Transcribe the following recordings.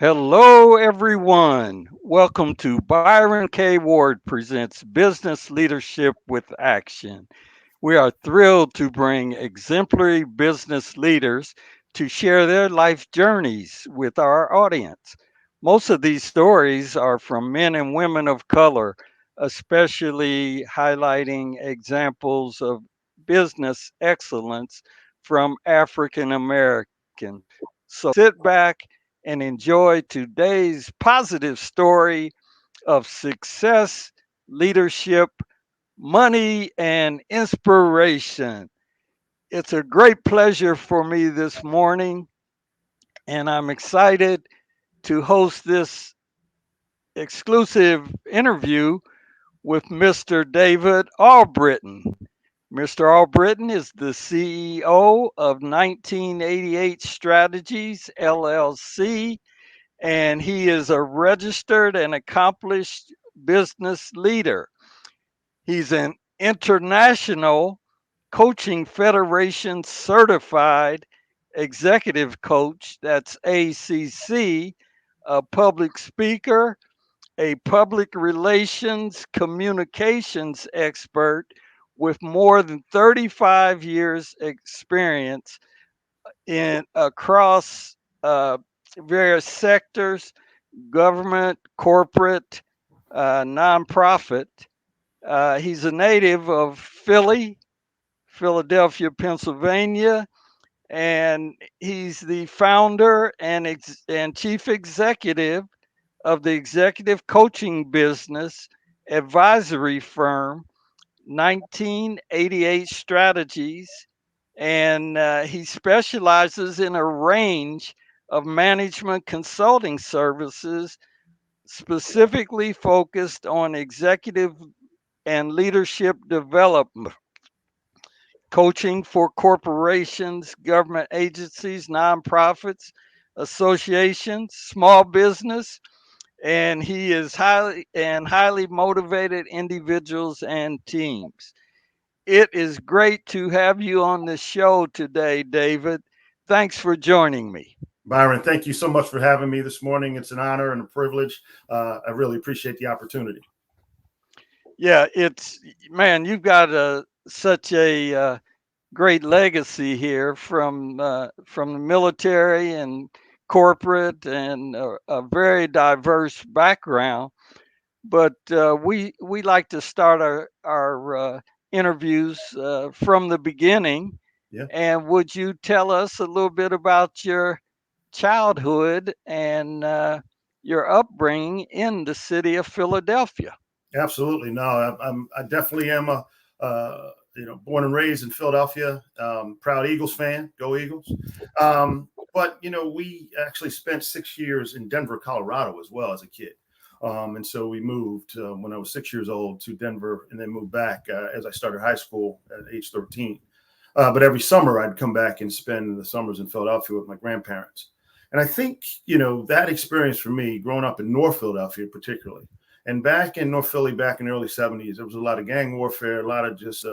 Hello, everyone. Welcome to Byron K. Ward Presents Business Leadership with Action. We are thrilled to bring exemplary business leaders to share their life journeys with our audience. Most of these stories are from men and women of color, especially highlighting examples of business excellence from African Americans. So sit back and enjoy today's positive story of success, leadership, money, and inspiration. It's a great pleasure for me this morning, and I'm excited to host this exclusive interview with Mr. David Albritton. Mr. Albritton is the CEO of 1988 Strategies, LLC, and he is a registered and accomplished business leader. He's an international Coaching Federation certified executive coach, that's ACC, a public speaker, a public relations communications expert with more than 35 years experience in across various sectors, government, corporate, nonprofit. He's a native of Philadelphia, Pennsylvania, and he's the founder and chief executive of the executive coaching business advisory firm 1988 Strategies, and he specializes in a range of management consulting services specifically focused on executive and leadership development, coaching for corporations, government agencies, nonprofits, associations, small business, and he is highly motivated individuals and teams. It is great to have you on the show today, David. Thanks for joining me. Byron, thank you so much for having me this morning. It's an honor and a privilege. I really appreciate the opportunity. Yeah, it's man, you've got such a great legacy here from the military and corporate and a very diverse background. But we like to start our interviews from the beginning. Yeah, And would you tell us a little bit about your childhood and your upbringing in the city of Philadelphia? absolutely. No, I definitely am a born and raised in Philadelphia. Proud Eagles fan. Go Eagles. But we actually spent 6 years in Denver, Colorado, as well as a kid. And so we moved when I was 6 years old to Denver, and then moved back as I started high school at age 13. But every summer I'd come back and spend the summers in Philadelphia with my grandparents. And I think, that experience for me growing up in North Philadelphia, particularly, and back in North Philly, back in the early 70s, there was a lot of gang warfare, a lot of just,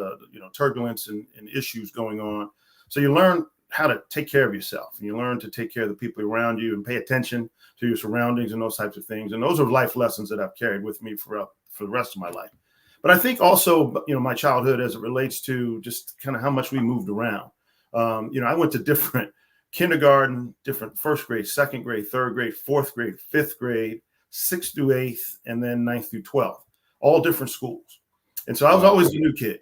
turbulence and issues going on. So you learn how to take care of yourself, and you learn to take care of the people around you and pay attention to your surroundings and those types of things. And those are life lessons that I've carried with me for the rest of my life. But I think also, my childhood as it relates to just kind of how much we moved around. I went to different kindergarten, different first grade, second grade, third grade, fourth grade, fifth grade, sixth through eighth, and then ninth through 12th, all different schools. And so I was always the new kid.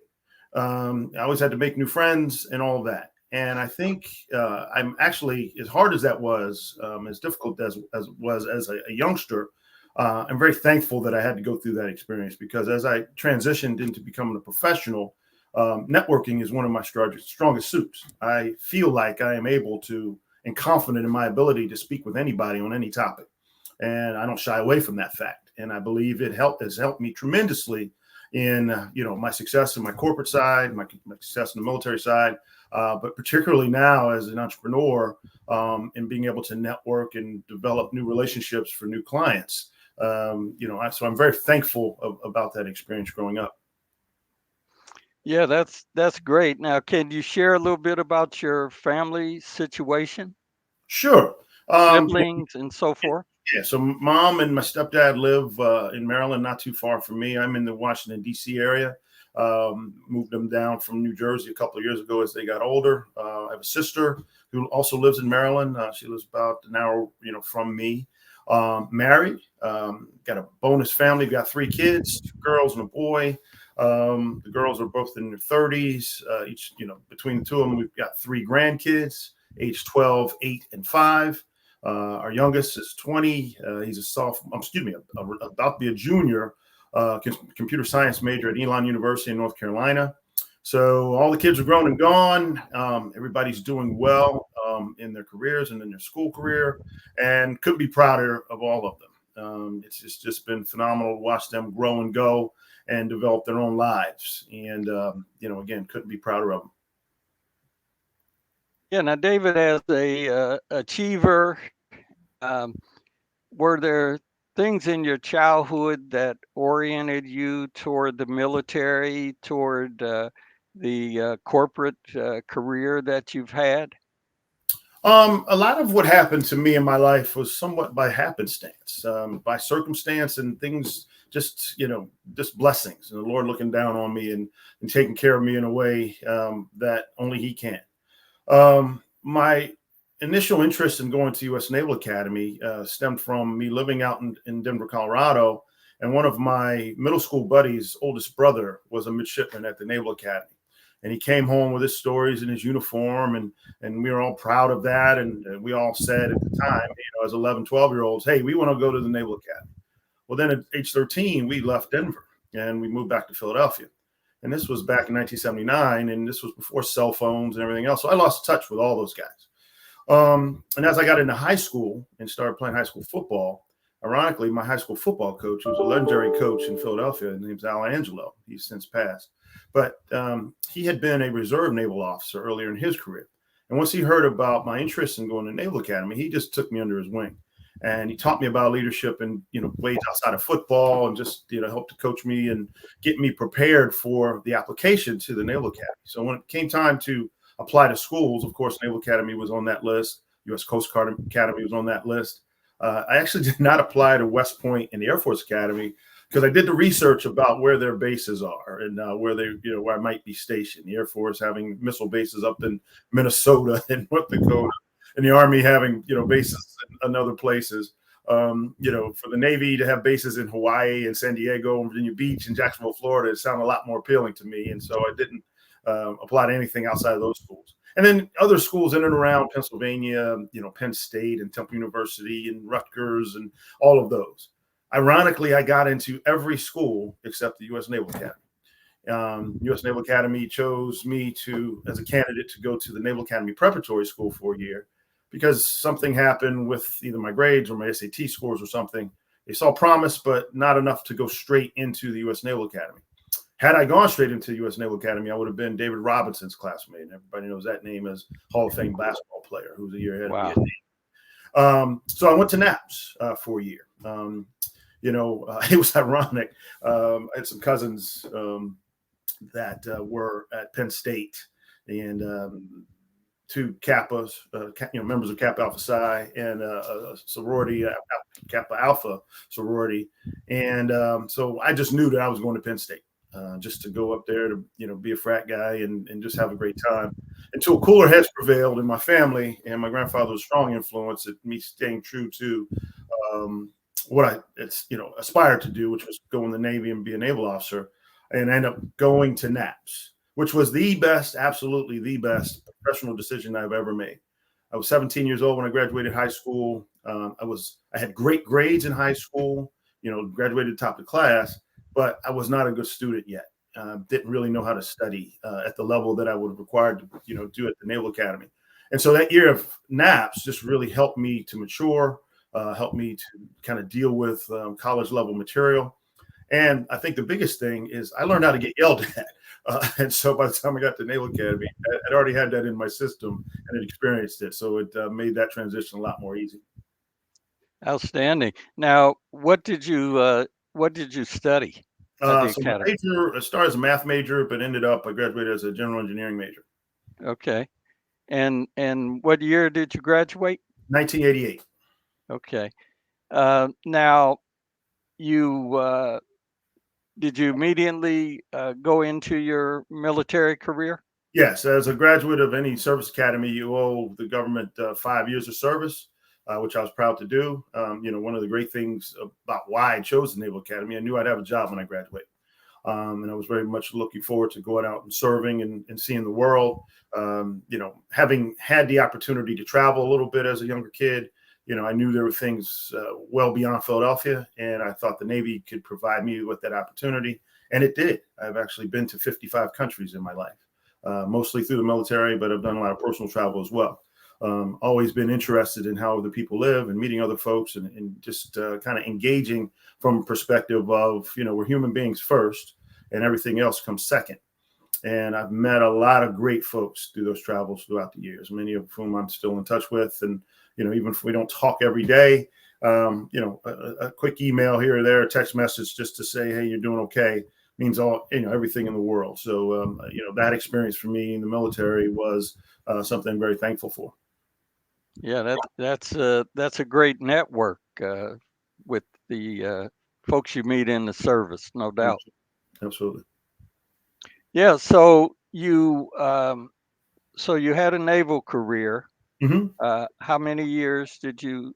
I always had to make new friends and all of that. And I think I'm actually, as hard as that was, as difficult as it was as a youngster, I'm very thankful that I had to go through that experience, because as I transitioned into becoming a professional, networking is one of my strongest suits. I feel like I am able to and confident in my ability to speak with anybody on any topic. And I don't shy away from that fact. And I believe has helped me tremendously in, my success in my corporate side, my success in the military side, but particularly now as an entrepreneur, and being able to network and develop new relationships for new clients. So I'm very thankful about that experience growing up. Yeah, that's great. Now, can you share a little bit about your family situation, Sure. siblings, and so forth? Yeah, so mom and my stepdad live in Maryland, not too far from me. I'm in the Washington, D.C. area. Moved them down from New Jersey a couple of years ago as they got older. I have a sister who also lives in Maryland. She lives about an hour, from me. Married, got a bonus family. Got 3 kids, 2 girls and a boy. The girls are both in their 30s. Each, between the two of them, we've got 3 grandkids, age 12, 8, and 5. Our youngest is 20. He's a sophomore, about to be a junior, computer science major at Elon University in North Carolina. So all the kids are grown and gone. Everybody's doing well in their careers and in their school career, and couldn't be prouder of all of them. It's just been phenomenal to watch them grow and go and develop their own lives. And, again, couldn't be prouder of them. Yeah. Now, David, as a achiever, were there things in your childhood that oriented you toward the military, toward the corporate career that you've had? A lot of what happened to me in my life was somewhat by happenstance, by circumstance, and things just blessings, and the Lord looking down on me and taking care of me in a way that only He can. My initial interest in going to U.S. Naval Academy stemmed from me living out in Denver, Colorado, and one of my middle school buddies' oldest brother was a midshipman at the Naval Academy. And he came home with his stories in his uniform, and we were all proud of that. And we all said at the time, as 11, 12-year-olds, hey, we want to go to the Naval Academy. Well, then at age 13, we left Denver and we moved back to Philadelphia. And this was back in 1979, and this was before cell phones and everything else. So I lost touch with all those guys. And as I got into high school and started playing high school football, ironically, my high school football coach, who was a legendary coach in Philadelphia, his name's Al Angelo. He's since passed. But he had been a reserve naval officer earlier in his career. And once he heard about my interest in going to Naval Academy, he just took me under his wing. And he taught me about leadership and, ways outside of football, and just, helped to coach me and get me prepared for the application to the Naval Academy. So when it came time to apply to schools, of course, Naval Academy was on that list. U.S. Coast Guard Academy was on that list. I actually did not apply to West Point and the Air Force Academy because I did the research about where their bases are and where I might be stationed. The Air Force having missile bases up in Minnesota and North Dakota, and the Army having bases in other places. For the Navy to have bases in Hawaii and San Diego and Virginia Beach and Jacksonville, Florida, it sounded a lot more appealing to me, and so I didn't apply to anything outside of those schools. And then other schools in and around Pennsylvania, Penn State and Temple University and Rutgers and all of those. Ironically, I got into every school except the U.S. Naval Academy. U.S. Naval Academy chose me as a candidate to go to the Naval Academy Preparatory School for a year because something happened with either my grades or my SAT scores or something. They saw promise, but not enough to go straight into the U.S. Naval Academy. Had I gone straight into the U.S. Naval Academy, I would have been David Robinson's classmate. And everybody knows that name as Hall of Fame basketball player who was a year ahead of me. So I went to NAPS for a year. It was ironic. I had some cousins that were at Penn State, and 2 Kappas, members of Kappa Alpha Psi, and a sorority, Kappa Alpha sorority. And so I just knew that I was going to Penn State. Just to go up there to, be a frat guy and just have a great time, until cooler heads prevailed in my family. And my grandfather was a strong influence at me staying true to what I aspired to do, which was go in the Navy and be a naval officer, and end up going to NAPS, which was absolutely the best professional decision I've ever made. I was 17 years old when I graduated high school. I had great grades in high school, graduated top of the class, but I was not a good student yet. Didn't really know how to study at the level that I would have required to, do at the Naval Academy. And so that year of NAPS just really helped me to mature, helped me to kind of deal with college level material. And I think the biggest thing is I learned how to get yelled at. And so by the time I got to Naval Academy, I'd already had that in my system and had experienced it. So it made that transition a lot more easy. Outstanding. Now, what did you study? So my major, I started as a math major, but ended up I graduated as a general engineering major. Okay. And what year did you graduate? 1988. Okay. Now, you did you immediately go into your military career? Yes, as a graduate of any service academy, you owe the government 5 years of service, which I was proud to do. One of the great things about why I chose the Naval Academy, I knew I'd have a job when I graduate. And I was very much looking forward to going out and serving and seeing the world. Having had the opportunity to travel a little bit as a younger kid, I knew there were things well beyond Philadelphia, and I thought the Navy could provide me with that opportunity. And it did. I've actually been to 55 countries in my life, mostly through the military, but I've done a lot of personal travel as well. Always been interested in how other people live and meeting other folks and just kind of engaging from a perspective of, we're human beings first and everything else comes second. And I've met a lot of great folks through those travels throughout the years, many of whom I'm still in touch with. And, even if we don't talk every day, a quick email here or there, a text message just to say, hey, you're doing okay, means everything in the world. So, that experience for me in the military was something I'm very thankful for. Yeah, that's a great network with the folks you meet in the service, no doubt. Absolutely. Yeah, so you had a naval career. Mm-hmm. How many years did you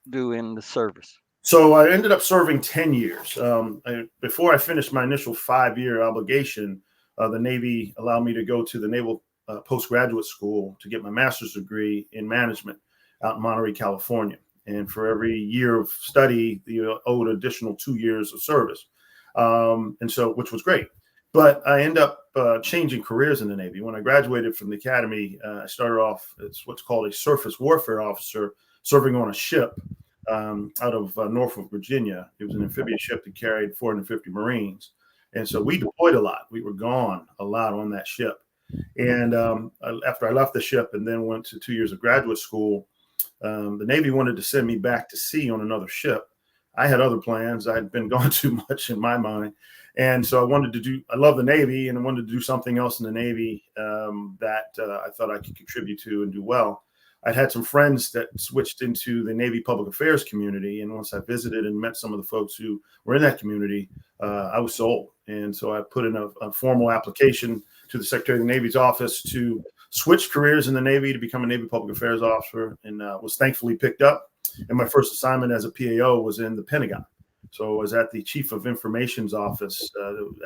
do in the service? So I ended up serving 10 years. Before I finished my initial 5-year obligation, the Navy allowed me to go to the Naval Postgraduate School to get my master's degree in management out in Monterey, California. And for every year of study, you owed additional 2 years of service. Which was great. But I ended up changing careers in the Navy. When I graduated from the academy, I started off as what's called a surface warfare officer, serving on a ship out of Norfolk, Virginia. It was an amphibious ship that carried 450 Marines. And so we deployed a lot. We were gone a lot on that ship. And after I left the ship and then went to 2 years of graduate school, the Navy wanted to send me back to sea on another ship. I had other plans. I had been gone too much in my mind. And so I love the Navy and I wanted to do something else in the Navy that I thought I could contribute to and do well. I'd had some friends that switched into the Navy public affairs community. And once I visited and met some of the folks who were in that community, I was sold. And so I put in a formal application to the Secretary of the Navy's office to switch careers in the Navy to become a Navy public affairs officer, and was thankfully picked up. And my first assignment as a PAO was in the Pentagon. So I was at the Chief of Information's office.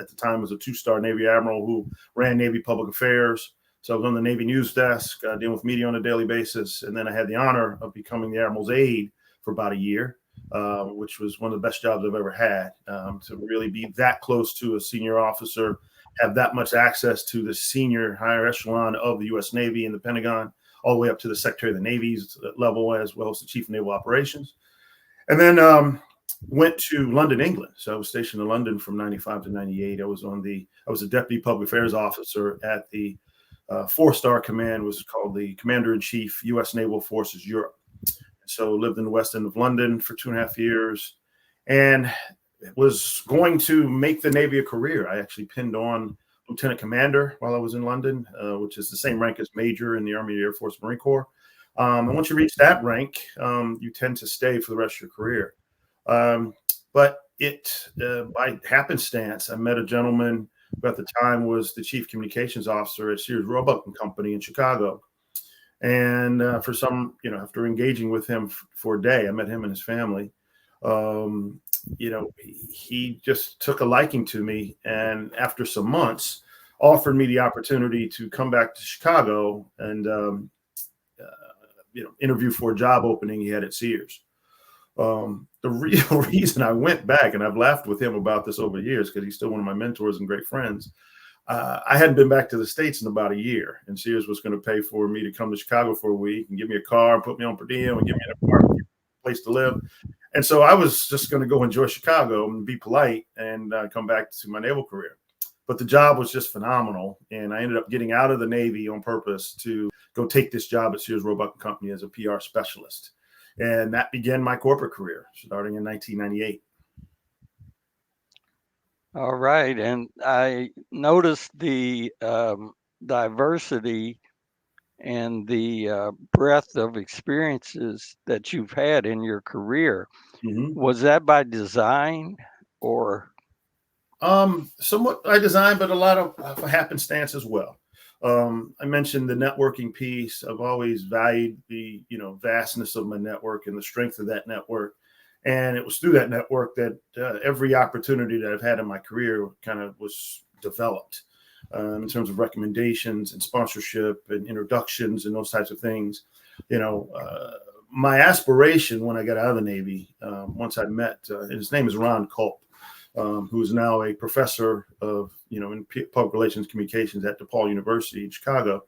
At the time, was a 2-star Navy admiral who ran Navy public affairs. So I was on the Navy news desk, dealing with media on a daily basis. And then I had the honor of becoming the admiral's aide for about a year, which was one of the best jobs I've ever had, to really be that close to a senior officer, have that much access to the senior higher echelon of the U.S. Navy and the Pentagon, all the way up to the Secretary of the Navy's level, as well as the Chief of Naval Operations. And then went to London, England. So I was stationed in London from 95 to 98. I was a deputy public affairs officer at the 4-star command, was called the Commander-in-Chief, U.S. Naval Forces Europe. So lived in the West End of London for 2.5 years and was going to make the Navy a career. I actually pinned on Lieutenant Commander while I was in London, which is the same rank as Major in the Army, Air Force, Marine Corps. And once you reach that rank, you tend to stay for the rest of your career. But by happenstance, I met a gentleman who at the time was the chief communications officer at Sears Roebuck and Company in Chicago. And after engaging with him for a day, I met him and his family. He just took a liking to me, and after some months, offered me the opportunity to come back to Chicago and interview for a job opening he had at Sears. The real reason I went back, and I've laughed with him about this over the years because he's still one of my mentors and great friends. I hadn't been back to the States in about a year, and Sears was going to pay for me to come to Chicago for a week and give me a car and put me on per diem and give me an apartment, place to live. And so I was just going to go enjoy Chicago and be polite and come back to my naval career. But the job was just phenomenal, and I ended up getting out of the Navy on purpose to go take this job at Sears Roebuck and Company as a PR specialist. And that began my corporate career, starting in 1998. All right, and I noticed the diversity and the breadth of experiences that you've had in your career. Hmm. Was that by design or? Somewhat I designed, but a lot of happenstance as well. I mentioned the networking piece. I've always valued the vastness of my network and the strength of that network, and it was through that network that every opportunity that I've had in my career kind of was developed in terms of recommendations and sponsorship and introductions and those types of things. You know, my aspiration when I got out of the Navy, once I met, his name is Ron Culp, who is now a professor of, in public relations communications at DePaul University in Chicago.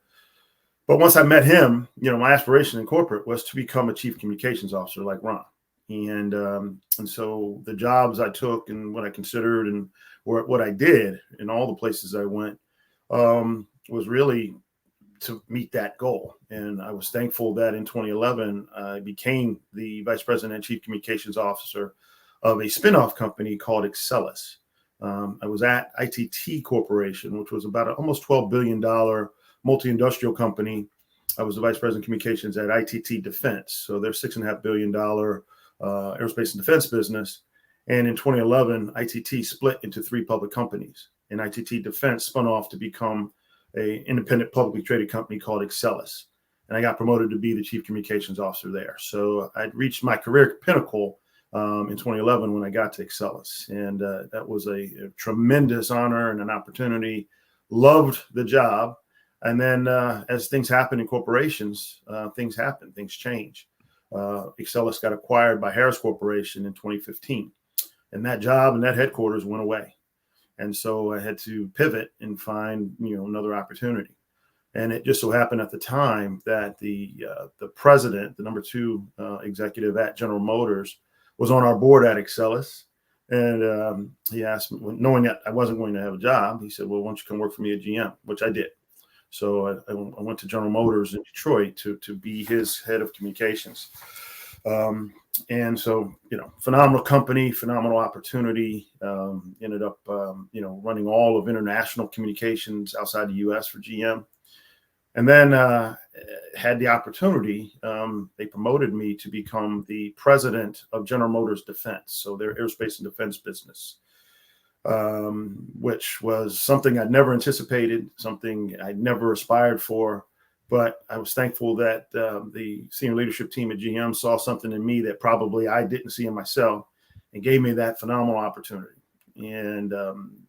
But once I met him, my aspiration in corporate was to become a chief communications officer like Ron. And so the jobs I took and what I considered and what I did in all the places I went was really to meet that goal. And I was thankful that in 2011, I became the vice president and chief communications officer of a spinoff company called Excelis. I was at ITT Corporation, which was about almost $12 billion multi-industrial company. I was the vice president of communications at ITT Defense. So they're $6.5 billion aerospace and defense business. And in 2011, ITT split into 3 public companies. And ITT Defense spun off to become an independent publicly traded company called Excelis. And I got promoted to be the chief communications officer there. So I'd reached my career pinnacle in 2011 when I got to Excelis. And that was a tremendous honor and an opportunity. Loved the job. And then as things happen in corporations, things happen, things change. Excelis got acquired by Harris Corporation in 2015. And that job and that headquarters went away. And so I had to pivot and find, another opportunity. And it just so happened at the time that the president, the number 2 executive at General Motors, was on our board at Excelis. And he asked me, knowing that I wasn't going to have a job, he said, well, why don't you come work for me at GM, which I did. So I went to General Motors in Detroit to be his head of communications. And so, phenomenal company, phenomenal opportunity. Ended up, running all of international communications outside the U.S. for GM. And then had the opportunity, they promoted me to become the president of General Motors Defense, so their aerospace and defense business, which was something I'd never anticipated, something I'd never aspired for. But I was thankful that the senior leadership team at GM saw something in me that probably I didn't see in myself and gave me that phenomenal opportunity. And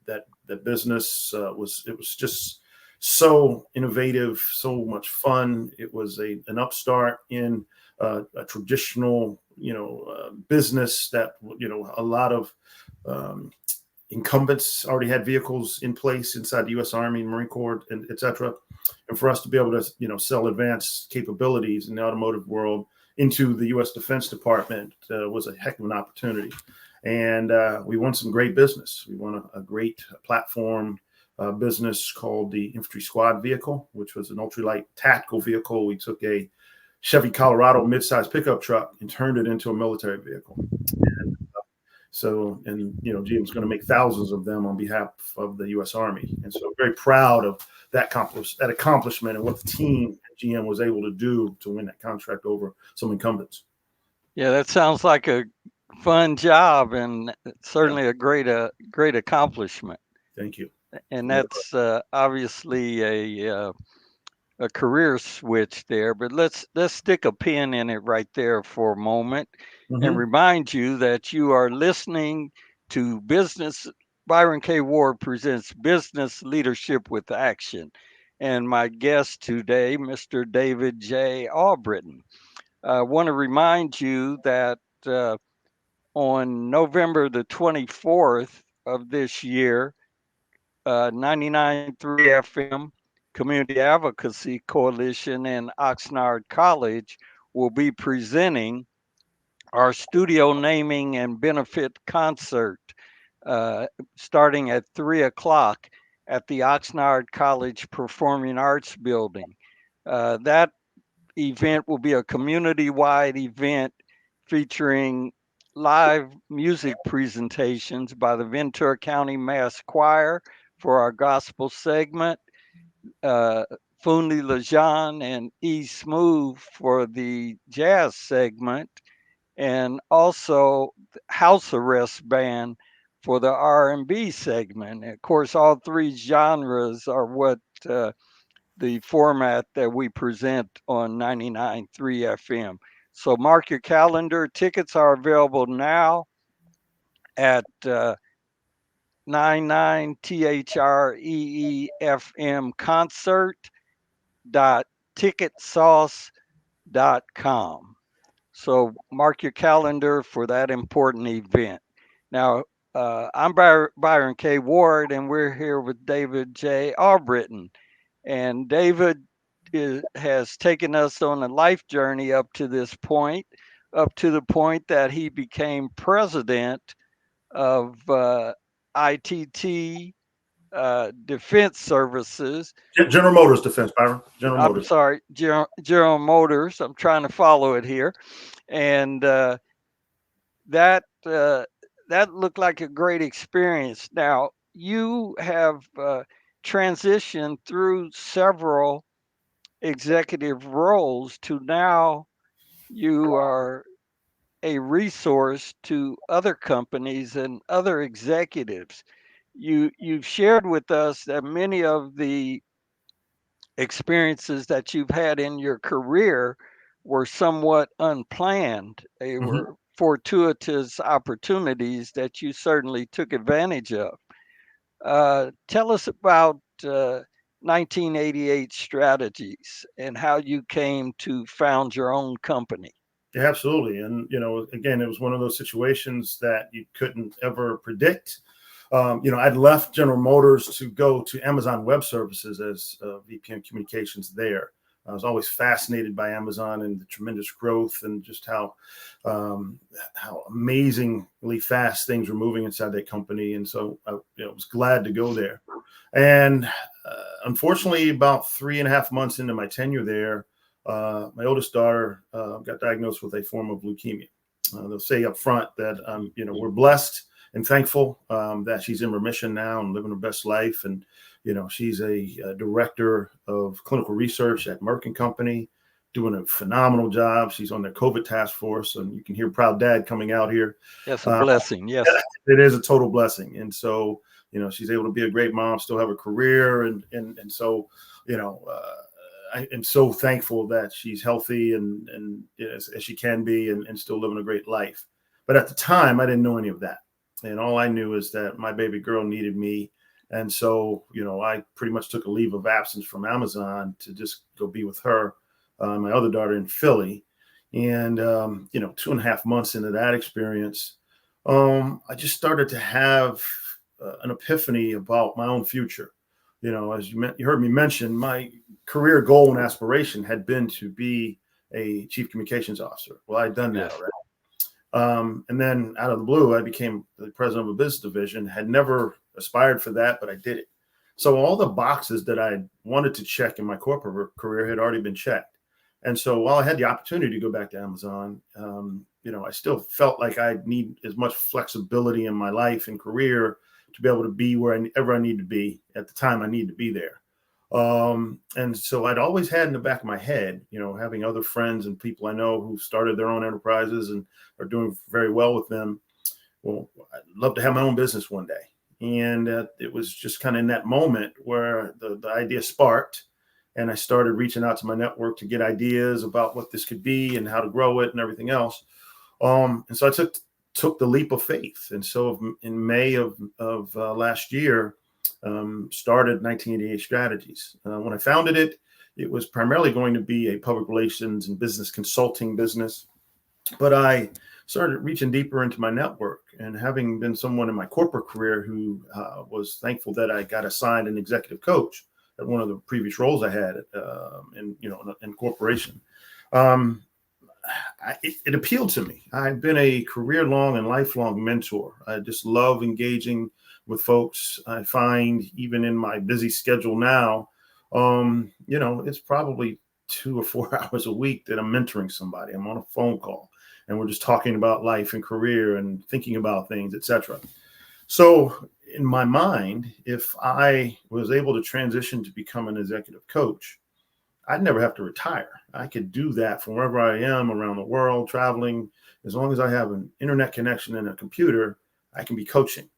that business was just so innovative, so much fun. It was an upstart in a traditional, business that, a lot of incumbents already had vehicles in place inside the U.S. Army, Marine Corps, and et cetera. And for us to be able to, sell advanced capabilities in the automotive world into the U.S. Defense Department was a heck of an opportunity. And we won some great business. We won a great platform business called the Infantry Squad Vehicle, which was an ultralight tactical vehicle. We took a Chevy Colorado midsize pickup truck and turned it into a military vehicle. And GM's going to make thousands of them on behalf of the U.S. Army. And so very proud of that accomplishment and what the team at GM was able to do to win that contract over some incumbents. Yeah, that sounds like a fun job and certainly a great accomplishment. Thank you. And that's obviously a career switch there. But let's stick a pin in it right there for a moment and remind you that you are listening to Byron K. Ward presents Business Leadership with Action. And my guest today, Mr. David J. Albritton. I want to remind you that on November the 24th of this year, 99.3 FM Community Advocacy Coalition and Oxnard College will be presenting our studio naming and benefit concert starting at 3 o'clock at the Oxnard College Performing Arts Building. That event will be a community-wide event featuring live music presentations by the Ventura County Mass Choir for our gospel segment, Funli Lejean and E. Smooth for the jazz segment, and also house arrest band for the R&B segment. And of course, all three genres are what the format that we present on 99.3 FM. So mark your calendar. Tickets are available now at 99THREEFM concert.ticketsauce.com. So mark your calendar for that important event. Now, I'm Byron K. Ward, and we're here with David J. Albritton. And David has taken us on a life journey up to this point, up to the point that he became president of ITT Defense Services. General Motors Defense, Byron. General I'm Motors. sorry, General Motors. I'm trying to follow it here, and that that looked like a great experience. Now you have transitioned through several executive roles to now you are a resource to other companies and other executives. You've shared with us that many of the experiences that you've had in your career were somewhat unplanned. They Mm-hmm. were fortuitous opportunities that you certainly took advantage of. Tell us about 1988 Strategies and how you came to found your own company. Yeah, absolutely. And, again, it was one of those situations that you couldn't ever predict. I'd left General Motors to go to Amazon Web Services as VP of Communications there. I was always fascinated by Amazon and the tremendous growth and just how amazingly fast things were moving inside that company. And so I was glad to go there. And unfortunately, about 3.5 months into my tenure there, my oldest daughter got diagnosed with a form of leukemia. They'll say up front that we're blessed and thankful that she's in remission now and living her best life. And she's a director of clinical research at Merck and Company, doing a phenomenal job. She's on their COVID task force, and you can hear proud dad coming out here. That's a blessing. Yes, it is a total blessing. And so she's able to be a great mom, still have a career, and so I am so thankful that she's healthy and as she can be and still living a great life. But at the time, I didn't know any of that. And all I knew is that my baby girl needed me. And so, I pretty much took a leave of absence from Amazon to just go be with her, my other daughter in Philly. And, 2.5 months into that experience, I just started to have an epiphany about my own future. As you heard me mention, my career goal and aspiration had been to be a chief communications officer. Well, I'd done that already. And then out of the blue, I became the president of a business division, had never aspired for that, but I did it. So all the boxes that I wanted to check in my corporate career had already been checked. And so while I had the opportunity to go back to Amazon, I still felt like I need as much flexibility in my life and career to be able to be wherever I need to be at the time I need to be there. And so I'd always had in the back of my head, having other friends and people I know who started their own enterprises and are doing very well with them. Well, I'd love to have my own business one day. And it was just kind of in that moment where the idea sparked, and I started reaching out to my network to get ideas about what this could be and how to grow it and everything else. And so I took the leap of faith. And so in May of last year, started 1988 Strategies. When I founded it, it was primarily going to be a public relations and business consulting business. But I started reaching deeper into my network, and having been someone in my corporate career who was thankful that I got assigned an executive coach at one of the previous roles I had in corporation. It appealed to me. I've been a career-long and lifelong mentor. I just love engaging with folks. I find even in my busy schedule now, it's probably 2 or 4 hours a week that I'm mentoring somebody. I'm on a phone call and we're just talking about life and career and thinking about things, etc. So in my mind, if I was able to transition to become an executive coach, I'd never have to retire. I could do that from wherever I am around the world, traveling. As long as I have an internet connection and a computer, I can be coaching.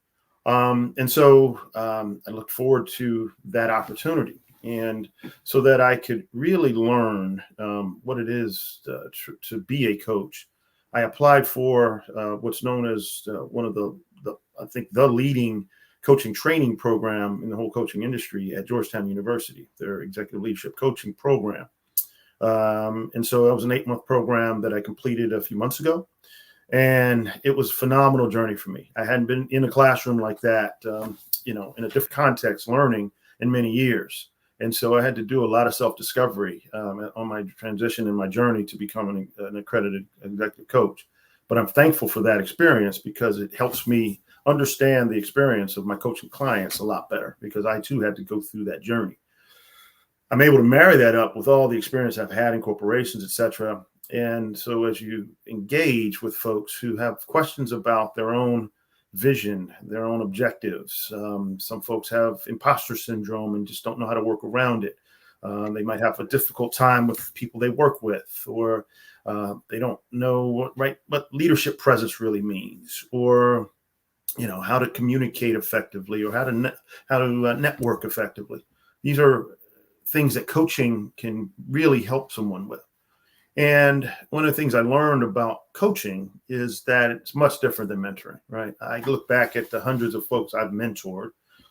And so I look forward to that opportunity. And so that I could really learn what it is to be a coach, I applied for what's known as one of the I think the leading coaching training program in the whole coaching industry at Georgetown University, their executive leadership coaching program. And so that was an 8-month program that I completed a few months ago. And it was a phenomenal journey for me. I hadn't been in a classroom like that, in a different context, learning in many years. And so I had to do a lot of self-discovery on my transition and my journey to becoming an accredited executive coach. But I'm thankful for that experience because it helps me understand the experience of my coaching clients a lot better, because I too had to go through that journey. I'm able to marry that up with all the experience I've had in corporations, et cetera. And so as you engage with folks who have questions about their own vision, their own objectives, some folks have imposter syndrome and just don't know how to work around it. They might have a difficult time with people they work with, or they don't know what leadership presence really means, or how to communicate effectively, or how to network effectively. These are things that coaching can really help someone with. And one of the things I learned about coaching is that it's much different than mentoring, right? I look back at the hundreds of folks I've mentored,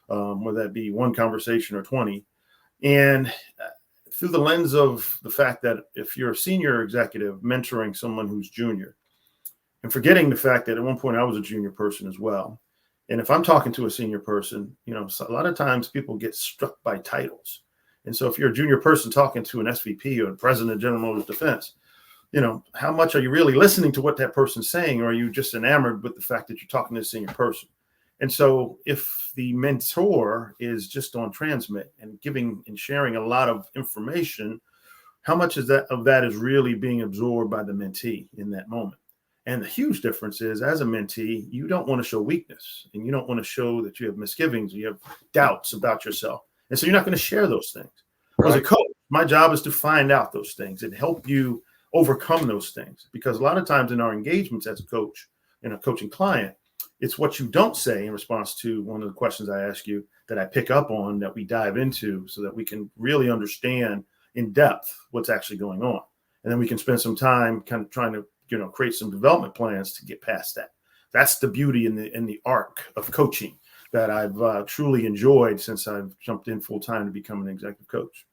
whether that be one conversation or 20, and through the lens of the fact that if you're a senior executive mentoring someone who's junior, and forgetting the fact that at one point I was a junior person as well. And if I'm talking to a senior person, a lot of times people get struck by titles. And so if you're a junior person talking to an SVP or the president of General Motors Defense, how much are you really listening to what that person's saying? Or are you just enamored with the fact that you're talking to a senior person? And so if the mentor is just on transmit and giving and sharing a lot of information, how much of that is really being absorbed by the mentee in that moment? And the huge difference is, as a mentee, you don't want to show weakness, and you don't want to show that you have misgivings, or you have doubts about yourself. And so you're not going to share those things. Right. As a coach, my job is to find out those things and help you overcome those things. Because a lot of times in our engagements as a coach and a coaching client, it's what you don't say in response to one of the questions I ask you that I pick up on, that we dive into, so that we can really understand in depth what's actually going on. And then we can spend some time kind of trying to create some development plans to get past that. That's the beauty in the arc of coaching that I've truly enjoyed since I've jumped in full time to become an executive coach.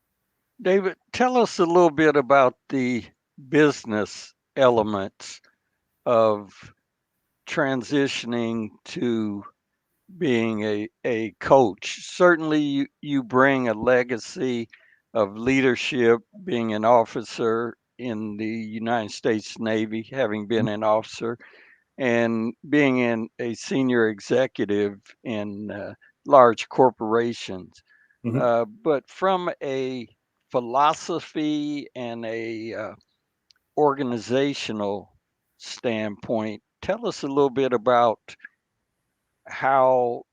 David, tell us a little bit about the business elements of transitioning to being a coach. Certainly you bring a legacy of leadership, being an officer in the United States Navy, having been an officer, and being a senior executive in large corporations. Mm-hmm. But from a philosophy and a organizational standpoint, tell us a little bit about how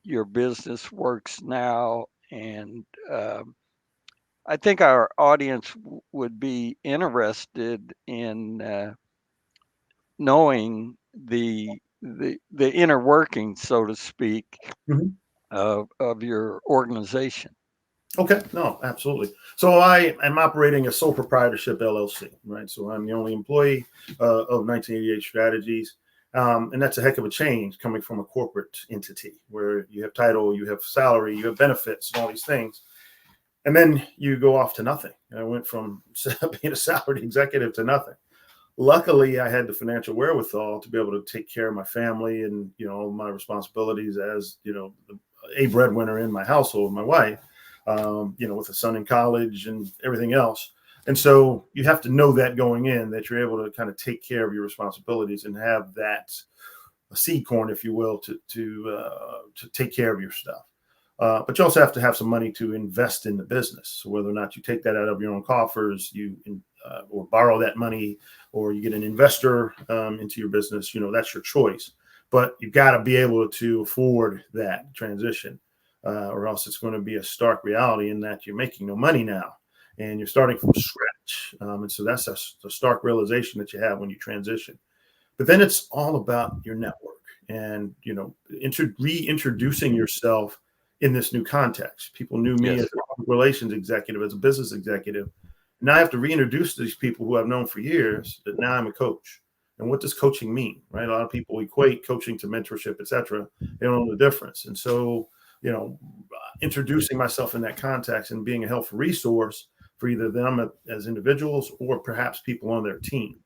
your business works now. And I think our audience would be interested in knowing the inner workings, so to speak, mm-hmm. of your organization. Okay, no, absolutely. So I am operating a sole proprietorship LLC, right? So I'm the only employee of 1988 Strategies. And that's a heck of a change coming from a corporate entity where you have title, you have salary, you have benefits, and all these things. And then you go off to nothing. I went from being a salaried executive to nothing. Luckily, I had the financial wherewithal to be able to take care of my family and, all my responsibilities as, a breadwinner in my household, my wife, with a son in college and everything else. And so you have to know that going in, that you're able to kind of take care of your responsibilities and have that seed corn, if you will, to take care of your stuff. But you also have to have some money to invest in the business. So whether or not you take that out of your own coffers, or borrow that money, or you get an investor into your business, that's your choice. But you've got to be able to afford that transition, or else it's going to be a stark reality in that you're making no money now. and you're starting from scratch. And so that's a stark realization that you have when you transition. But then it's all about your network and, reintroducing yourself in this new context. People knew me as a public relations executive, as a business executive. Now I have to reintroduce these people who I've known for years that now I'm a coach. And what does coaching mean, right? A lot of people equate coaching to mentorship, et cetera. They don't know the difference. And so, introducing myself in that context and being a helpful resource for either them as individuals or perhaps people on their team.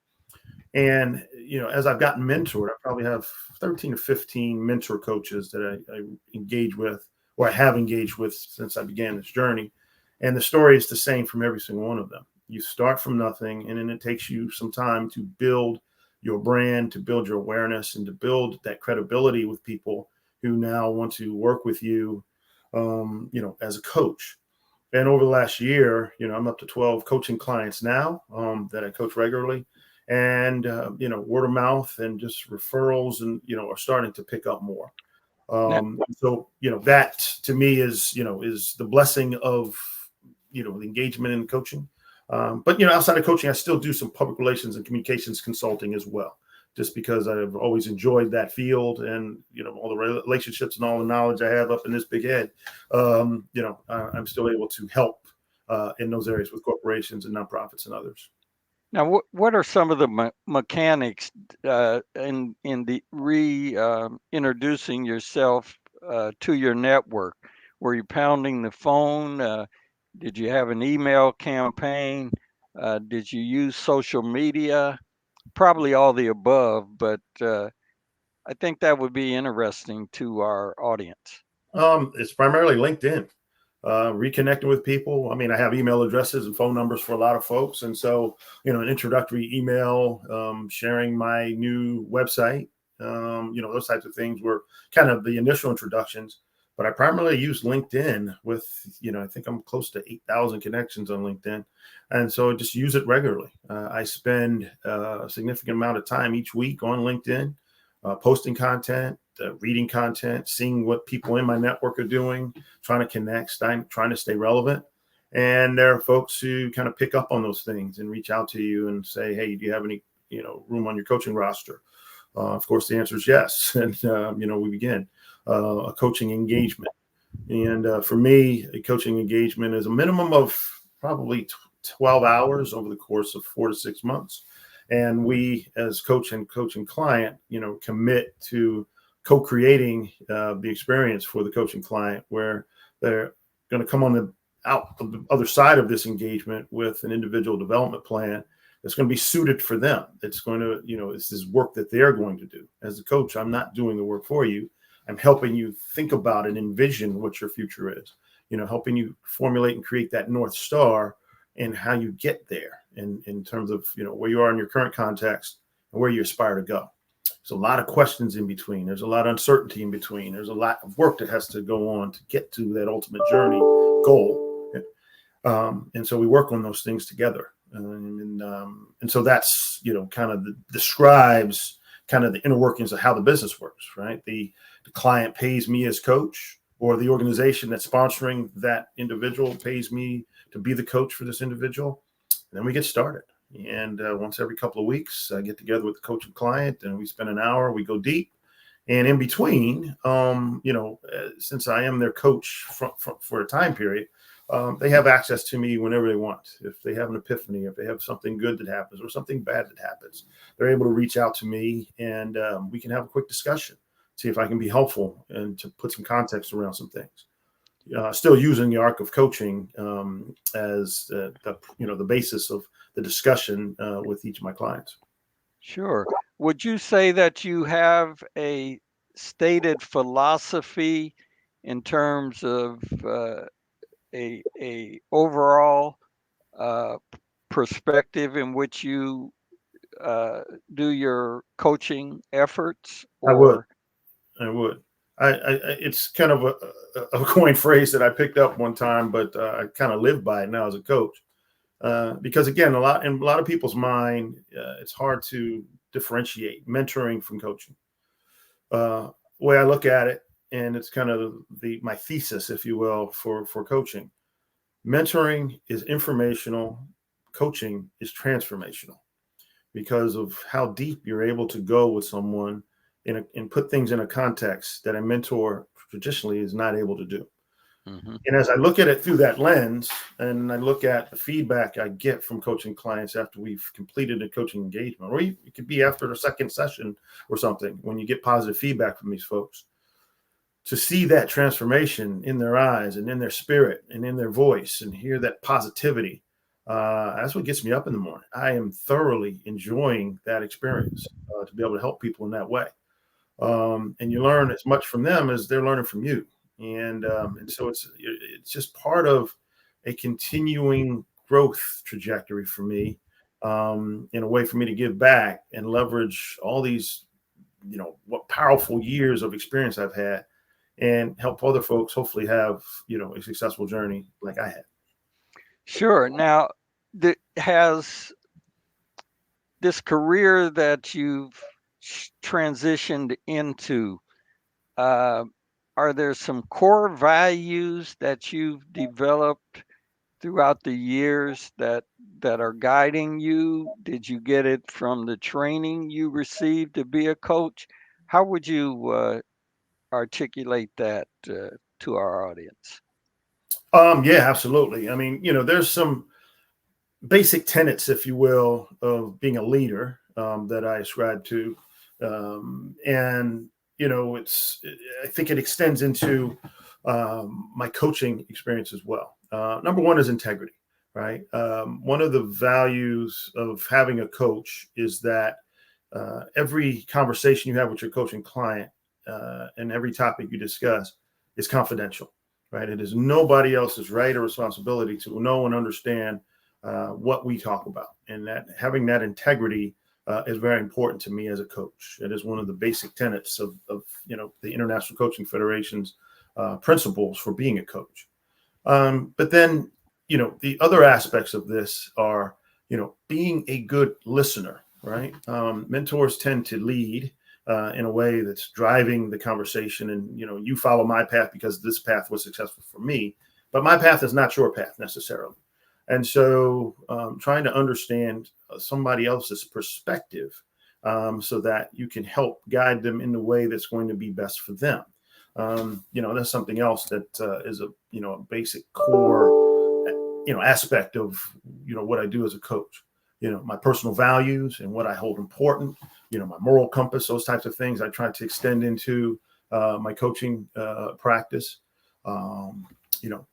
And, as I've gotten mentored, I probably have 13 or 15 mentor coaches that I engage with, or I have engaged with since I began this journey. And the story is the same from every single one of them. You start from nothing, and then it takes you some time to build your brand, to build your awareness, and to build that credibility with people who now want to work with you, as a coach. And over the last year, I'm up to 12 coaching clients now that I coach regularly. And, word of mouth and just referrals and, are starting to pick up more. So, that to me is the blessing of, the engagement in coaching. But, outside of coaching, I still do some public relations and communications consulting as well, just because I've always enjoyed that field and, all the relationships and all the knowledge I have up in this big head. I'm still able to help in those areas with corporations and nonprofits and others. Now, what are some of the mechanics in the introducing yourself to your network? Were you pounding the phone? Did you have an email campaign? Did you use social media? Probably all the above, but I think that would be interesting to our audience. It's primarily LinkedIn. Reconnecting with people. I mean, I have email addresses and phone numbers for a lot of folks. And so, an introductory email, sharing my new website, those types of things were kind of the initial introductions. But I primarily use LinkedIn with, I think I'm close to 8,000 connections on LinkedIn. And so I just use it regularly. I spend a significant amount of time each week on LinkedIn, posting content, reading content, seeing what people in my network are doing, trying to connect, trying to stay relevant. And there are folks who kind of pick up on those things and reach out to you and say, hey, do you have any, room on your coaching roster? Of course, the answer is yes. And, we begin a coaching engagement. And for me, a coaching engagement is a minimum of probably 12 hours over the course of 4 to 6 months. And we, as coach and coaching client, commit to co-creating the experience for the coaching client, where they're going to come on the other side of this engagement with an individual development plan that's going to be suited for them. It's going to, it's this work that they're going to do. As a coach, I'm not doing the work for you. I'm helping you think about and envision what your future is, helping you formulate and create that North Star and how you get there in terms of, where you are in your current context and where you aspire to go. There's a lot of questions in between. There's a lot of uncertainty in between. There's a lot of work that has to go on to get to that ultimate journey goal. And so we work on those things together. And so that's, kind of describes kind of the inner workings of how the business works, right? The client pays me as coach, or the organization that's sponsoring that individual pays me to be the coach for this individual. And then we get started. And once every couple of weeks, I get together with the coach and client, and we spend an hour, we go deep. And in between, since I am their coach for a time period, they have access to me whenever they want. If they have an epiphany, if they have something good that happens or something bad that happens, they're able to reach out to me, and we can have a quick discussion, see if I can be helpful and to put some context around some things. Still using the arc of coaching as the basis of the discussion with each of my clients. Sure. Would you say that you have a stated philosophy in terms of a overall perspective in which you do your coaching efforts? Or I would. It's kind of a coin phrase that I picked up one time, but I kind of live by it now as a coach. Because again, in a lot of people's mind, it's hard to differentiate mentoring from coaching. The way I look at it, and it's kind of my thesis, if you will, for coaching. Mentoring is informational, coaching is transformational because of how deep you're able to go with someone and put things in a context that a mentor traditionally is not able to do. Mm-hmm. And as I look at it through that lens, and I look at the feedback I get from coaching clients after we've completed a coaching engagement, or it could be after the second session or something, when you get positive feedback from these folks, to see that transformation in their eyes and in their spirit and in their voice and hear that positivity, that's what gets me up in the morning. I am thoroughly enjoying that experience to be able to help people in that way. And you learn as much from them as they're learning from you. And so it's just part of a continuing growth trajectory for me, in a way for me to give back and leverage all these, what powerful years of experience I've had and help other folks hopefully have, a successful journey like I had. Sure. Now, has this career that you've transitioned into, are there some core values that you've developed throughout the years that are guiding you? Did you get it from the training you received to be a coach? How would you articulate that to our audience? Yeah, absolutely. I mean, there's some basic tenets, if you will, of being a leader, that I ascribe to. And, I think it extends into my coaching experience as well. Number one is integrity, right? One of the values of having a coach is that every conversation you have with your coaching client, and every topic you discuss is confidential, right? It is nobody else's right or responsibility to know and understand what we talk about, and that having that integrity is very important to me as a coach. It is one of the basic tenets of the International Coaching Federation's principles for being a coach. But then, the other aspects of this are, being a good listener, right? Mentors tend to lead in a way that's driving the conversation, and you follow my path because this path was successful for me, but my path is not your path necessarily. And so trying to understand somebody else's perspective, so that you can help guide them in the way that's going to be best for them. That's something else that is a basic core, aspect of, what I do as a coach. My personal values and what I hold important, my moral compass, those types of things I try to extend into my coaching practice.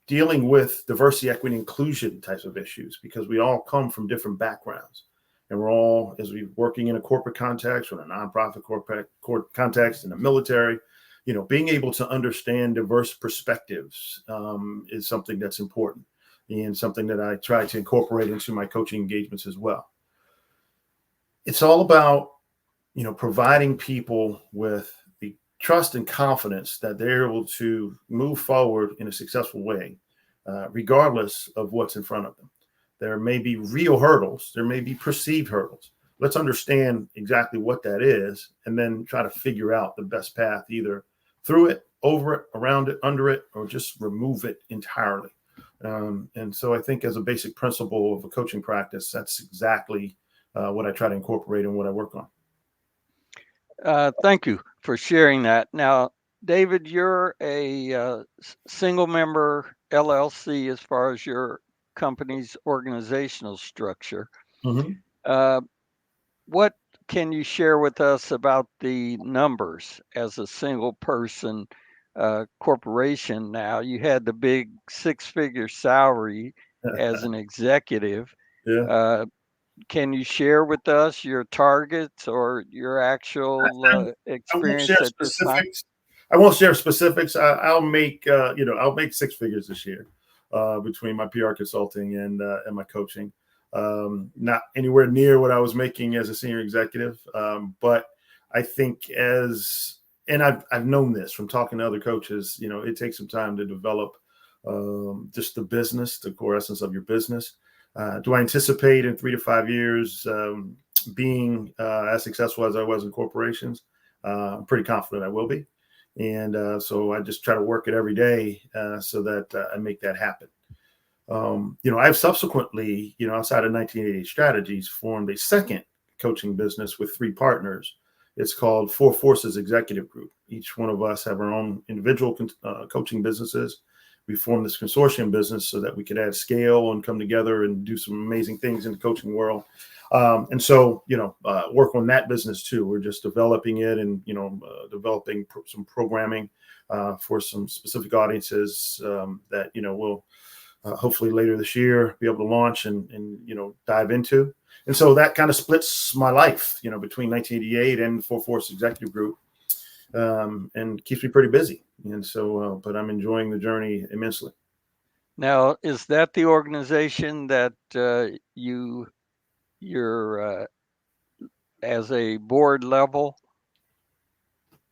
Dealing with diversity, equity, inclusion types of issues, because we all come from different backgrounds, and we're all, as we're working in a corporate context or a nonprofit corporate context, in the military, being able to understand diverse perspectives is something that's important, and something that I try to incorporate into my coaching engagements as well. It's all about, providing people with the trust and confidence that they're able to move forward in a successful way, regardless of what's in front of them. There may be real hurdles. There may be perceived hurdles. Let's understand exactly what that is, and then try to figure out the best path, either through it, over it, around it, under it, or just remove it entirely. And so I think, as a basic principle of a coaching practice, that's exactly what I try to incorporate in what I work on. Thank you for sharing that. Now, David, you're a single member LLC as far as your company's organizational structure. Mm-hmm. What can you share with us about the numbers as a single person corporation? Now, you had the big six-figure salary as an executive. Yeah. Can you share with us your targets or your actual I won't experience share at this time? specifics. I won't share specifics. I'll make I'll make six figures this year, between my PR consulting and my coaching. Not anywhere near what I was making as a senior executive, but I think and I've known this from talking to other coaches. It takes some time to develop just the core essence of your business. Do I anticipate in 3 to 5 years being as successful as I was in corporations? I'm pretty confident I will be. And so I just try to work it every day so that I make that happen. I've subsequently, outside of 1988 Strategies, formed a second coaching business with 3 partners. It's called Four Forces Executive Group. Each one of us have our own individual coaching businesses. We formed this consortium business so that we could add scale and come together and do some amazing things in the coaching world. And so, work on that business too. We're just developing it and, developing some programming for some specific audiences that, we'll hopefully later this year be able to launch and dive into. And so that kind of splits my life, between 1988 and Four Force Executive Group, and keeps me pretty busy. And so, but I'm enjoying the journey immensely. Now, is that the organization that you're as a board level?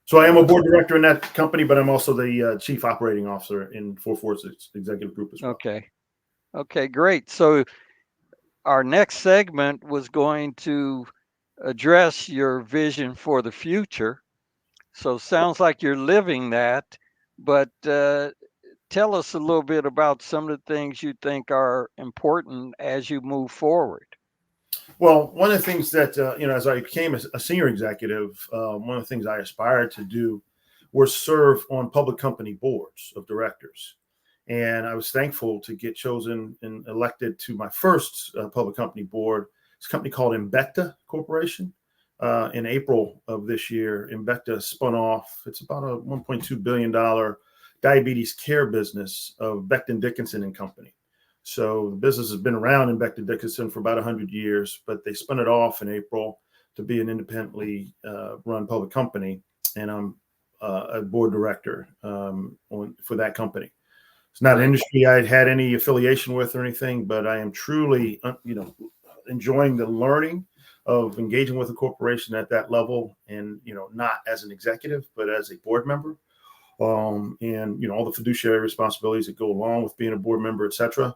So I am a board director in that company, but I'm also the chief operating officer in Four Force Executive Group as well. Okay, great. So our next segment was going to address your vision for the future. So sounds like you're living that, but tell us a little bit about some of the things you think are important as you move forward. Well, one of the things that, as I became a senior executive, one of the things I aspired to do was serve on public company boards of directors. And I was thankful to get chosen and elected to my first public company board. It's a company called Embecta Corporation. In April of this year, Embecta spun off. It's about a $1.2 billion diabetes care business of Becton Dickinson and Company. So the business has been around in Becton Dickinson for about 100 years, but they spun it off in April to be an independently run public company. And I'm a board director for that company. It's not an industry I had any affiliation with or anything, but I am truly, enjoying the learning of engaging with a corporation at that level, and not as an executive, but as a board member, and all the fiduciary responsibilities that go along with being a board member, et cetera.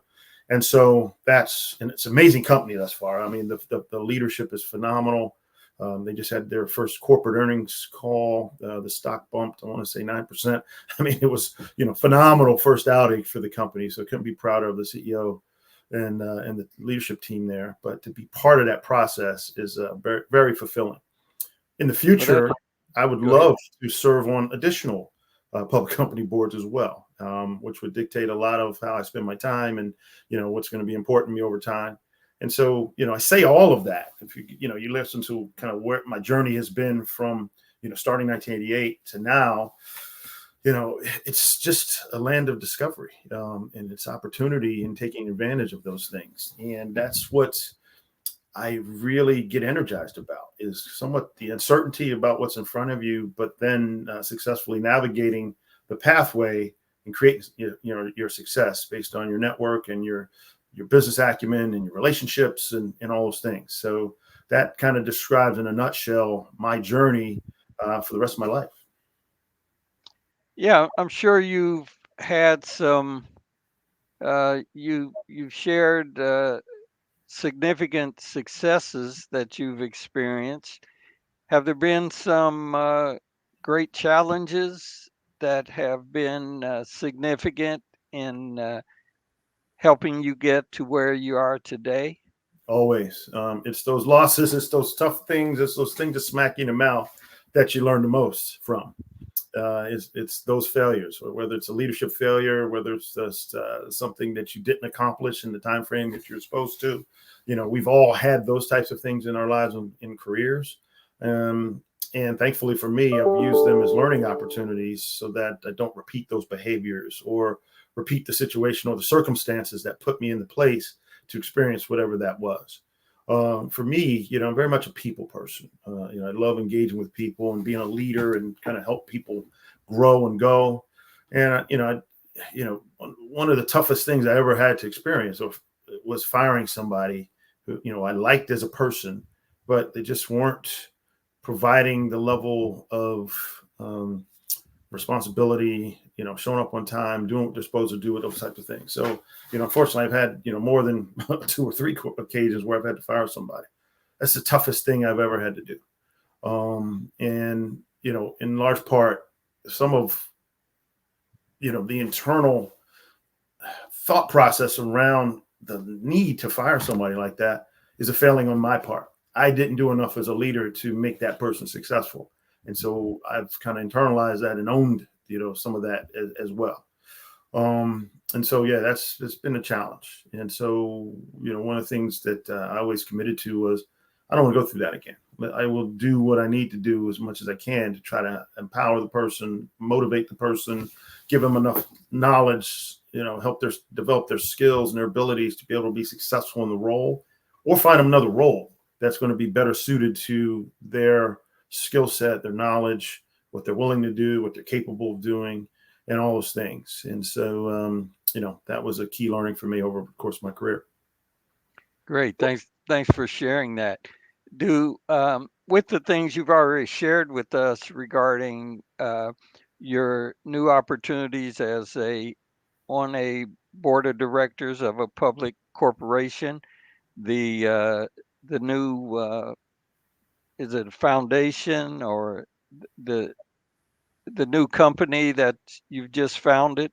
And so it's an amazing company thus far. I mean, the leadership is phenomenal. They just had their first corporate earnings call. The stock bumped, I want to say 9%. I mean, it was, phenomenal first outing for the company. So I couldn't be prouder of the CEO and the leadership team there. But to be part of that process is very, very fulfilling. In the future, I would love to serve on additional public company boards as well, which would dictate a lot of how I spend my time and, what's going to be important to me over time. And so, I say all of that. If you listen to kind of where my journey has been from, starting 1988 to now, it's just a land of discovery, and it's opportunity and taking advantage of those things. And that's what I really get energized about, is somewhat the uncertainty about what's in front of you, but then successfully navigating the pathway and creating your success based on your network and your business acumen and your relationships and all those things. So that kind of describes in a nutshell my journey for the rest of my life. Yeah, I'm sure you've had some, you've shared significant successes that you've experienced. Have there been some great challenges that have been significant in helping you get to where you are today? Always. It's those losses, it's those tough things, it's those things that smack you in the mouth that you learn the most from. It's those failures, or whether it's a leadership failure, whether it's just something that you didn't accomplish in the time frame that you're supposed to. We've all had those types of things in our lives in careers. And thankfully for me, I've used them as learning opportunities so that I don't repeat those behaviors or repeat the situation or the circumstances that put me in the place to experience whatever that was. For me, I'm very much a people person. I love engaging with people and being a leader and kind of help people grow and go. And, one of the toughest things I ever had to experience was firing somebody who, I liked as a person, but they just weren't providing the level of responsibility, showing up on time, doing what they're supposed to do, with those types of things. So, unfortunately, I've had, more than 2 or 3 occasions where I've had to fire somebody. That's the toughest thing I've ever had to do. And, in large part, some of, the internal thought process around the need to fire somebody like that is a failing on my part. I didn't do enough as a leader to make that person successful. And so I've kind of internalized that and owned, some of that as well. And so, yeah, it's been a challenge. And so, one of the things that I always committed to was I don't want to go through that again. But I will do what I need to do as much as I can to try to empower the person, motivate the person, give them enough knowledge, help develop their skills and their abilities to be able to be successful in the role, or find them another role that's going to be better suited to their skill set, their knowledge, what they're willing to do, what they're capable of doing, and all those things. And so, that was a key learning for me over the course of my career. Great. Thanks for sharing that. With the things you've already shared with us regarding your new opportunities on a board of directors of a public corporation, the new is it a foundation or the the new company that you've just founded?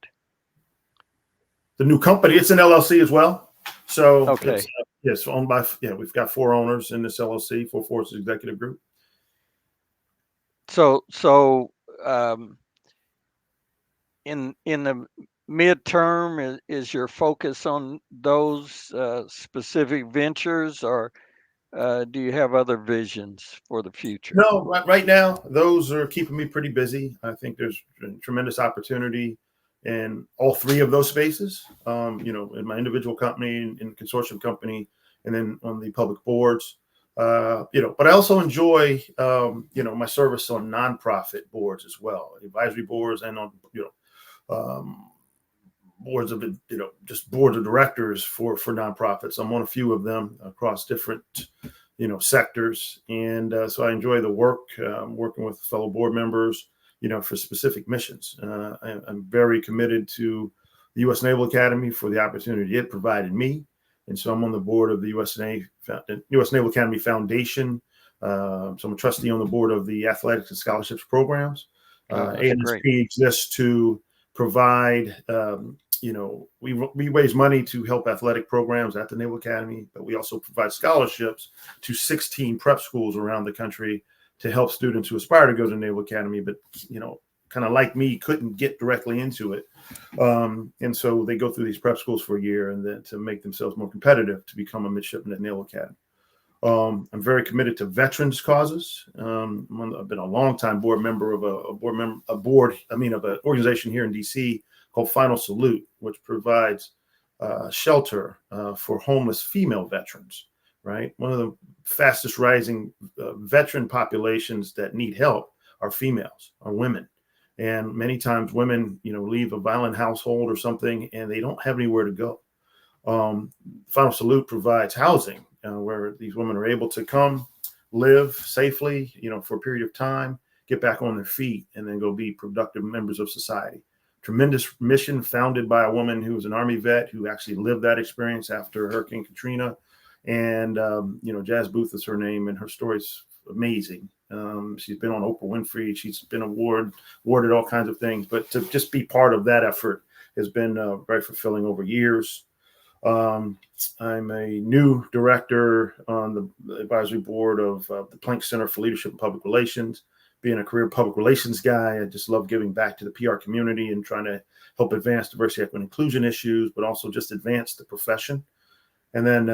The new company, it's an LLC as well. So Okay. It's owned by, we've got 4 owners in this LLC, 4 Forces Executive Group. So in the midterm, is your focus on those specific ventures, or do you have other visions for the future? No, right now, those are keeping me pretty busy. I think there's tremendous opportunity in all 3 of those spaces, in my individual company, in consortium company, and then on the public boards. But I also enjoy, my service on nonprofit boards as well, advisory boards, and on, boards of, just boards of directors for nonprofits. I'm on a few of them across different, sectors. And so I enjoy the work, working with fellow board members, for specific missions. I'm very committed to the U.S. Naval Academy for the opportunity it provided me. And so I'm on the board of the U.S. Naval Academy Foundation. So I'm a trustee on the board of the Athletics and Scholarships Programs. ANSP exists to provide, we raise money to help athletic programs at the Naval Academy, but we also provide scholarships to 16 prep schools around the country to help students who aspire to go to the Naval Academy, but, kind of like me, couldn't get directly into it. And so they go through these prep schools for a year and then to make themselves more competitive to become a midshipman at Naval Academy. I'm very committed to veterans causes. I've been a longtime board member of an organization here in DC called Final Salute, which provides shelter for homeless female veterans. Right, one of the fastest rising veteran populations that need help are females, are women, and many times women, leave a violent household or something, and they don't have anywhere to go. Final Salute provides housing where these women are able to come live safely, for a period of time, get back on their feet, and then go be productive members of society. Tremendous mission founded by a woman who was an Army vet who actually lived that experience after Hurricane Katrina. And, Jazz Booth is her name, and her story's amazing. She's been on Oprah Winfrey. She's been awarded all kinds of things. But to just be part of that effort has been very fulfilling over years. I'm a new director on the advisory board of the Planck Center for Leadership and Public Relations. Being a career public relations guy, I just love giving back to the PR community and trying to help advance diversity, equity, and inclusion issues, but also just advance the profession. And then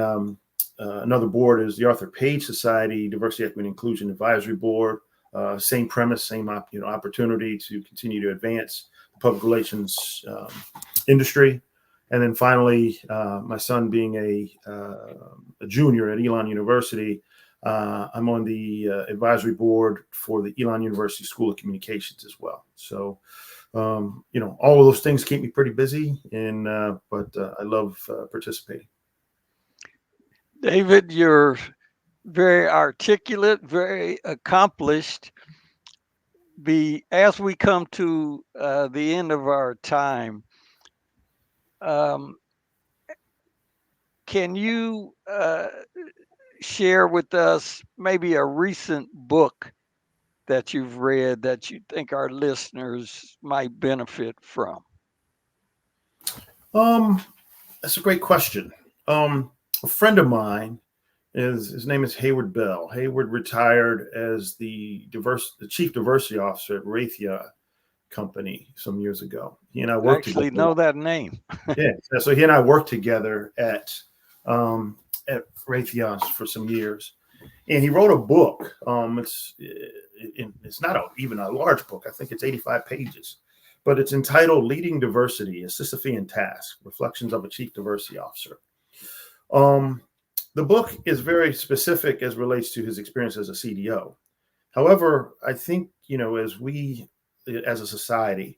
another board is the Arthur Page Society Diversity, Equity, and Inclusion Advisory Board. Same premise, same opportunity to continue to advance the public relations industry. And then finally, my son being a junior at Elon University, I'm on the advisory board for the Elon University School of Communications as well. So, all of those things keep me pretty busy, but I love participating. David, you're very articulate, very accomplished. As we come to the end of our time, can you share with us maybe a recent book that you've read that you think our listeners might benefit from? That's a great question. A friend of mine is his name is Hayward Bell. Hayward retired as the chief diversity officer at Raytheon Company some years ago. He and I I worked actually together. know that name. Yeah, so he and I worked together at Raytheon for some years, and he wrote a book. It's not even a large book. I think it's 85 pages, but it's entitled "Leading Diversity: A Sisyphean Task: Reflections of a Chief Diversity Officer." Um, the book is very specific as relates to his experience as a CDO. However, I think as we, as a society,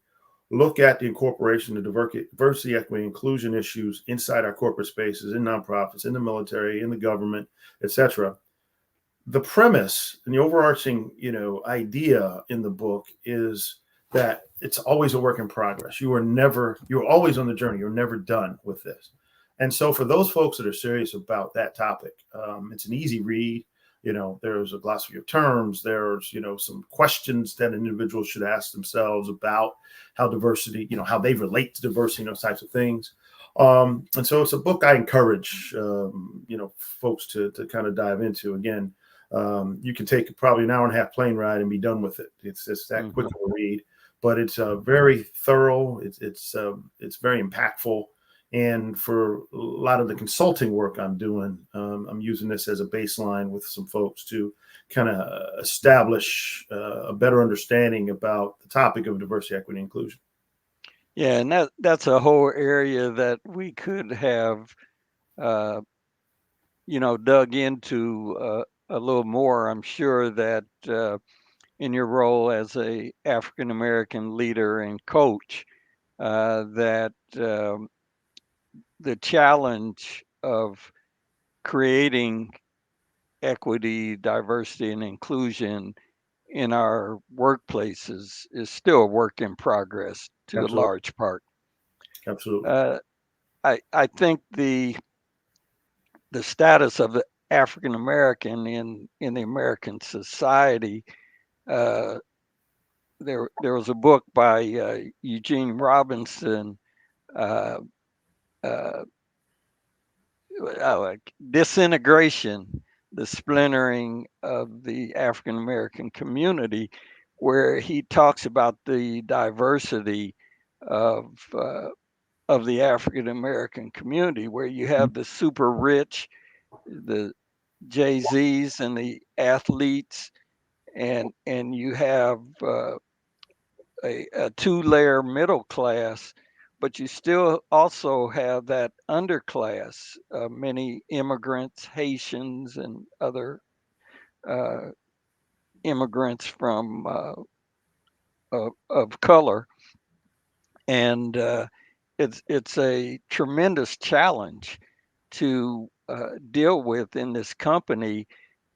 look at the incorporation of diversity, equity, inclusion issues inside our corporate spaces, in nonprofits, in the military, in the government, etc. The premise and the overarching, idea in the book is that it's always a work in progress. You're always on the journey. You're never done with this. And so for those folks that are serious about that topic, it's an easy read. There's a glossary of terms. There's, some questions that an individual should ask themselves about how diversity, how they relate to diversity, those types of things. And so it's a book I encourage, folks to kind of dive into. Again, you can take probably an hour and a half plane ride and be done with it. It's that quick of a read, but it's very thorough. It's very impactful. And for a lot of the consulting work I'm doing, I'm using this as a baseline with some folks to kind of establish a better understanding about the topic of diversity, equity, and inclusion. Yeah, and that's a whole area that we could have, uh, dug into a little more. I'm sure that in your role as a African American leader and coach, that the challenge of creating equity, diversity, and inclusion in our workplaces is still a work in progress to a Absolutely. large part. Absolutely. Uh, I think the status of the African American in the American society. Uh, there was a book by Eugene Robinson, uh, uh, Disintegration, the Splintering of the African American Community, where he talks about the diversity of uh, of the African American community, where you have the super rich, the Jay Z's, and the athletes, and you have a two-layer middle class, but you still also have that underclass, many immigrants, Haitians, and other uh, immigrants from of color, and it's a tremendous challenge to deal with in this company,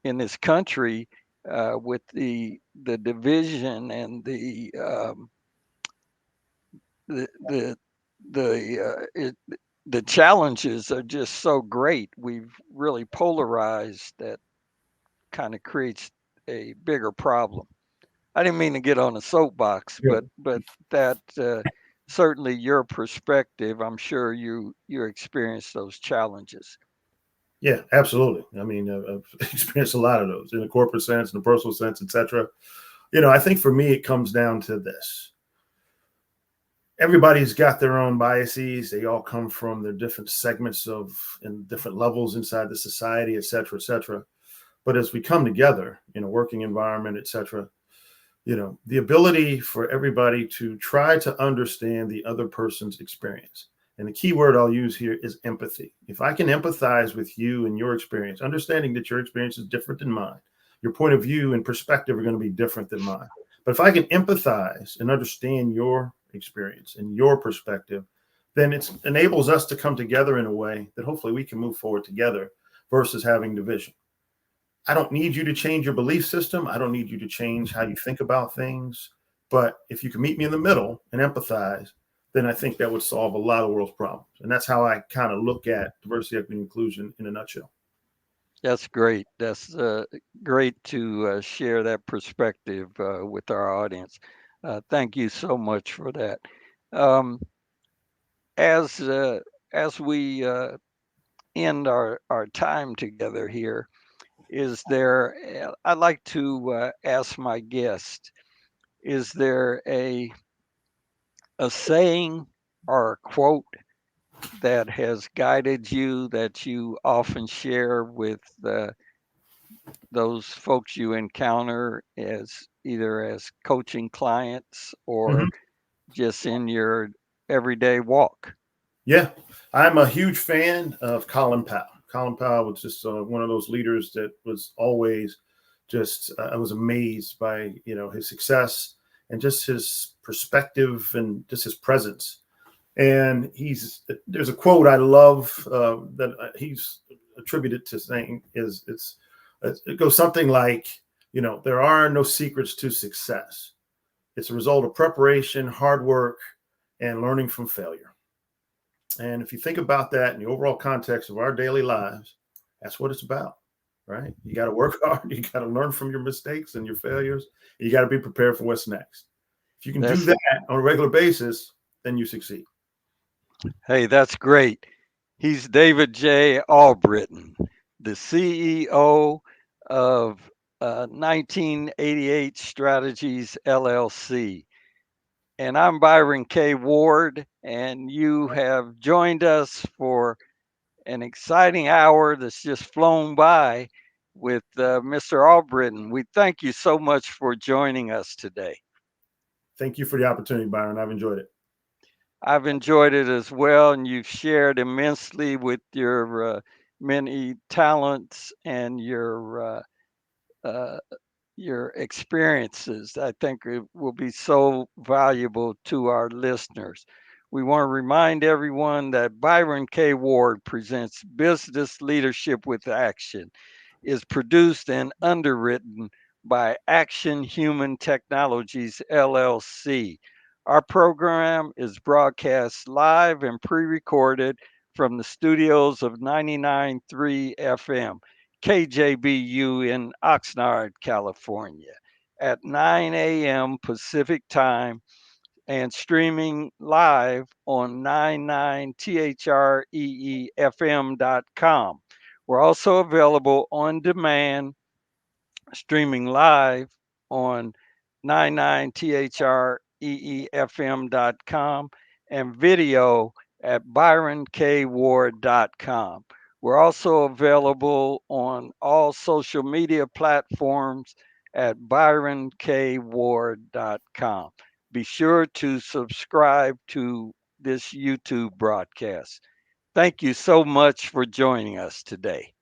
in this country, with the division and the the the challenges are just so great. We've really polarized that kind of creates a bigger problem. I didn't mean to get on a soapbox, Yeah. but that certainly your perspective. I'm sure you experience those challenges. Yeah, absolutely. I mean, I've experienced a lot of those in a corporate sense, in a personal sense, etc. I think for me, it comes down to this. Everybody's got their own biases. They all come from their different segments of and different levels inside the society, et cetera, et cetera. But as we come together in a working environment, et cetera, the ability for everybody to try to understand the other person's experience. And the key word I'll use here is empathy. If I can empathize with you and your experience, understanding that your experience is different than mine, your point of view and perspective are going to be different than mine. But if I can empathize and understand your experience and your perspective, then it enables us to come together in a way that hopefully we can move forward together versus having division. I don't need you to change your belief system. I don't need you to change how you think about things. But if you can meet me in the middle and empathize, then I think that would solve a lot of the world's problems. And that's how I kind of look at diversity, equity, and inclusion in a nutshell. That's great. That's great to share that perspective with our audience. Thank you so much for that. Um, as as we end our time together here, is there, I'd like to ask my guest, is there a saying or a quote that has guided you that you often share with those folks you encounter as either as coaching clients or Mhm. just in your everyday walk? Yeah, I'm a huge fan of Colin Powell. Colin Powell was just one of those leaders that was always just I was amazed by his success and just his perspective and just his presence. And there's a quote I love that he's attributed to saying is it goes something like, there are no secrets to success. It's a result of preparation, hard work, and learning from failure. And if you think about that in the overall context of our daily lives, that's what it's about, right? You got to work hard. You got to learn from your mistakes and your failures. And you got to be prepared for what's next. If you can do That's that on a regular basis, then you succeed. Hey, that's great. He's David J. Albritton, the CEO of 1988 Strategies LLC. And I'm Byron K. Ward, and you have joined us for an exciting hour that's just flown by with Mr. Albritton. We thank you so much for joining us today. Thank you for the opportunity, Byron. I've enjoyed it. I've enjoyed it as well, and you've shared immensely with your many talents and uh, your experiences. I think it will be so valuable to our listeners. We want to remind everyone that Byron K. Ward presents Business Leadership with Action, is produced and underwritten by Action Human Technologies LLC. Our program is broadcast live and pre recorded from the studios of 99.3 FM, KJBU in Oxnard, California, at 9 a.m. Pacific Time and streaming live on 99threfm.com. We're also available on demand, streaming live on 99threfm.com and video at byronkward.com. We're also available on all social media platforms at byronkward.com. Be sure to subscribe to this YouTube broadcast. Thank you so much for joining us today.